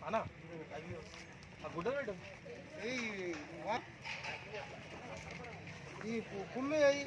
అన్నా గుడ్డ పెట్టు ఈ కుళ్ళు అయ్యి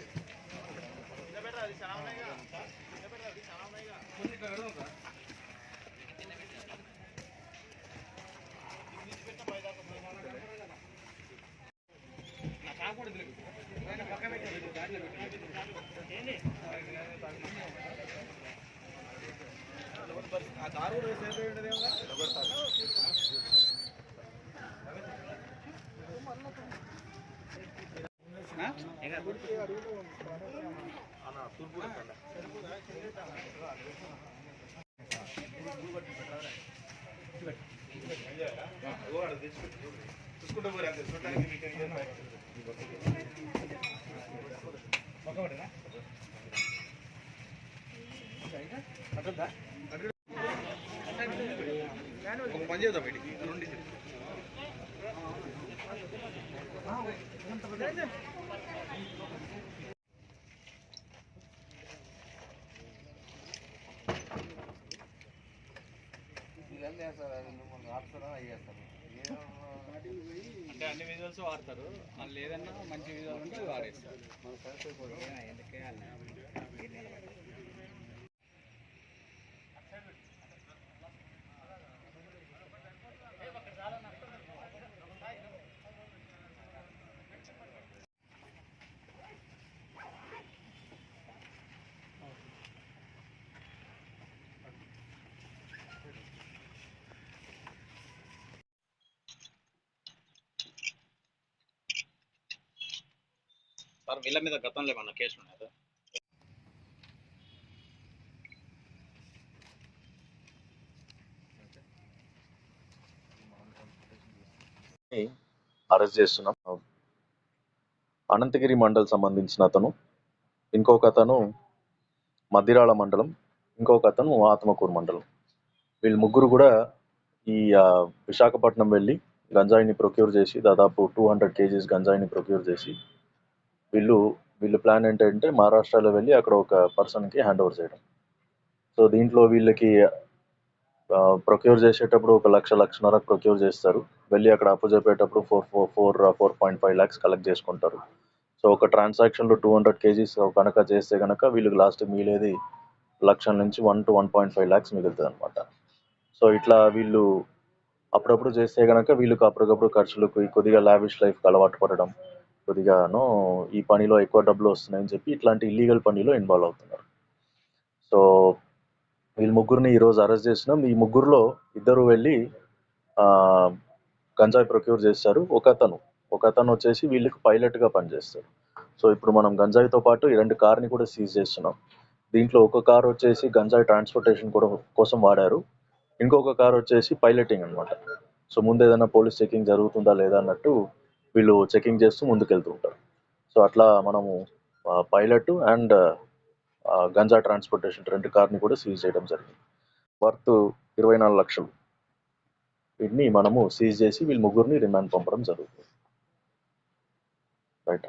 చూసుకుంటూ పోరా ఒక పని చేద్దాం వీటికి అంటే అన్ని విజువల్స్ వాడతారు, వాళ్ళు ఏదన్నా మంచి విజువల్ ఉంటే వాడేస్తారు. సార్ వీళ్ళ మీద గతంలో ఏమన్నా కేసులు ఉన్నాయా? అరెస్ట్ చేస్తున్నాం. అనంతగిరి మండల్ సంబంధించిన అతను, ఇంకొక అతను మద్దిరాల మండలం, ఇంకొక అతను ఆత్మకూరు మండలం. వీళ్ళు ముగ్గురు కూడా ఈ విశాఖపట్నం వెళ్ళి గంజాయిని ప్రొక్యూర్ చేసి దాదాపు 200 kgs గంజాయిని ప్రొక్యూర్ చేసి వీళ్ళు ప్లాన్ ఏంటంటే మహారాష్ట్రలో వెళ్ళి అక్కడ ఒక పర్సన్కి హ్యాండ్ ఓవర్ చేయడం. సో దీంట్లో వీళ్ళకి ప్రొక్యూర్ చేసేటప్పుడు 1,00,00,000 ప్రొక్యూర్ చేస్తారు. వెళ్ళి అక్కడ అప్పు చెప్పేటప్పుడు 4.5 lakhs కలెక్ట్ చేసుకుంటారు. సో ఒక ట్రాన్సాక్షన్లో 200 kgs కనుక చేస్తే కనుక వీళ్ళకి లాస్ట్ మిగిలేది 1,00,000 నుంచి 1 to 1.5 lakhs మిగులుతుంది అనమాట. సో ఇట్లా వీళ్ళు అప్పుడప్పుడు చేస్తే కనుక వీళ్ళకి అప్పటికప్పుడు ఖర్చులకు కొద్దిగా లావిష్ లైఫ్కి అలవాటు పడడం, కొద్దిగాను ఈ పనిలో ఎక్కువ డబ్బులు వస్తున్నాయని చెప్పి ఇట్లాంటి ఇల్లీగల్ పనిలో ఇన్వాల్వ్ అవుతున్నారు. సో వీళ్ళు ముగ్గురిని ఈరోజు అరెస్ట్ చేసినాం. ఈ ముగ్గురులో ఇద్దరు వెళ్ళి గంజాయి ప్రొక్యూర్ చేస్తారు. ఒక అతను వచ్చేసి వీళ్ళకి పైలట్గా పనిచేస్తారు. సో ఇప్పుడు మనం గంజాయితో పాటు ఈ 2 కార్ని కూడా సీజ్ చేస్తున్నాం. దీంట్లో ఒక కార్ వచ్చేసి గంజాయి ట్రాన్స్పోర్టేషన్ కోసం వాడారు, ఇంకొక కార్ వచ్చేసి పైలటింగ్ అనమాట. సో ముందు ఏదైనా పోలీస్ చెకింగ్ జరుగుతుందా లేదా అన్నట్టు వీళ్ళు చెకింగ్ చేస్తూ ముందుకెళ్తూ ఉంటారు. సో అట్లా మనము పైలట్ అండ్ గంజా ట్రాన్స్పోర్టేషన్ 2 కార్ని కూడా సీజ్ చేయడం జరిగింది. వర్త్ 24 లక్షలు. వీటిని మనము సీజ్ చేసి వీళ్ళు ముగ్గురిని రిమాండ్ పంపడం జరుగుతుంది. రైట్.